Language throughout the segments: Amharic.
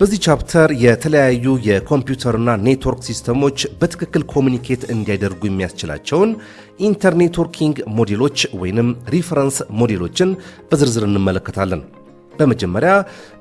በዚህ ቻፕተር የተለያዩ የኮምፒውተርና ኔትወርክ ሲስተሞች በትክክል ኮሙኒኬት እንዲያደርጉ የሚያስችላቸውን ኢንተርኔትወርኪንግ ሞዴሎች ወይንም ሪፈረንስ ሞዴሎችን በዝርዝር እንመለከታለን። በመጀመሪያ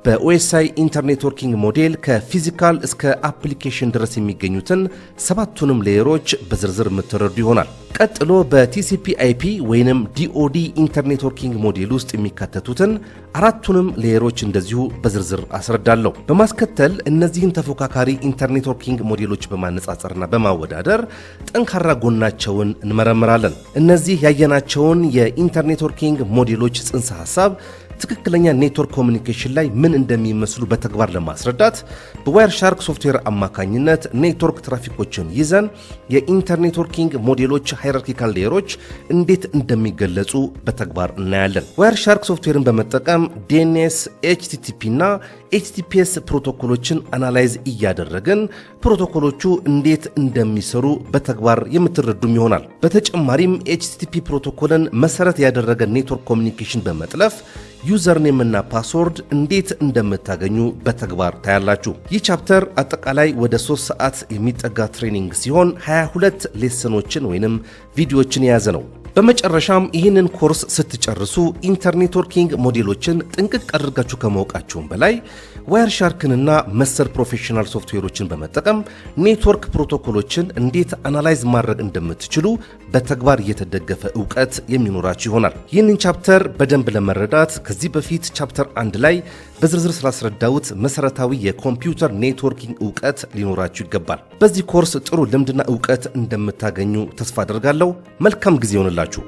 በኦኤስአይ ኢንተርኔትወርኪንግ ሞዴል ከፊዚካል እስከ አፕሊኬሽን ድረስ የሚገኙትን ሰባቱንም ሌየሮች በዝርዝር የምትረዱ ይሆናል። ቀጥሎ በቲሲፒ አይፒ ወይንም ዲኦዲ ኢንተርኔትወርኪንግ ሞዴል ውስጥ የሚካተቱትን አራቱንም ሌየሮች እንደዚሁ በዝርዝር አስረዳለሁ። በማስከተል እነዚህን ተፎካካሪ ኢንተርኔትወርኪንግ ሞዴሎች በማነጻጸርና በማወዳደር ጠንካራ ጎናቸውን እንመረምራለን። እነዚህ ያየናቸውን የኢንተርኔትወርኪንግ ሞዴሎች ጽንሰ ሐሳብ ትክክለኛ ኔትወርክ ኮሙኒኬሽን ላይ ምን እንደሚመስሉ በተግባር ለማስረዳት በዋየርሻርክ ሶፍትዌር አማካኝነት ኔትወርክ ትራፊኮችን ይዘን የኢንተርኔትወርኪንግ ሞዴሎች ሃይራርኪካል ሌየሮች እንዴት እንደሚገለጹ በተግባር እናያለን። ዋየርሻርክ ሶፍትዌርን በመጠቀም ዲኤንኤስ፣ ኤችቲቲፒ እና ኤችቲፒኤስ ፕሮቶኮሎችን አናላይዝ እያደረግን ፕሮቶኮሎቹ እንዴት እንደሚሰሩ በተግባር የምትረዱም ይሆናል። በተጨማሪም ኤችቲቲፒ ፕሮቶኮልን መሰረት ያደረገ ኔትወርክ ኮሙኒኬሽን በመጥለፍ ዩዘርኔም እና ፓስወርድ እንዴት እንደምታገኙ በተግባር ታያላችሁ። ይህ ቻፕተር አጠቃላይ ወደ 3 ሰዓት የሚጠጋ ትሬኒንግ ሲሆን 22 ሌሰኖችን ወይንም ቪዲዮዎችን የያዘ ነው። በመጨረሻም ይህንን ኮርስ ስትጨርሱ ኢንተርኔትወርኪንግ ሞዴሎችን ጥንቅቅ አድርጋችሁ ከማወቃችሁም በላይ ዋየርሻርክንና መሰል ፕሮፌሽናል ሶፍትዌሮችን በመጠቀም ኔትወርክ ፕሮቶኮሎችን እንዴት አናላይዝ ማድረግ እንደምትችሉ በተግባር የተደገፈ ዕውቀት የሚኖራችሁ ይሆናል። ይህንን ቻፕተር በደንብ ለመረዳት ከዚህ በፊት ቻፕተር 1 ላይ በዝርዝር ስላስረዳሁት መሰረታዊ የኮምፒውተር ኔትወርኪንግ ዕውቀት ሊኖራችሁ ይገባል። በዚህ ኮርስ ጥሩ ልምድና ዕውቀት እንደምታገኙ ተስፋ አደርጋለሁ። መልካም ጊዜ ይሆንላችሁ።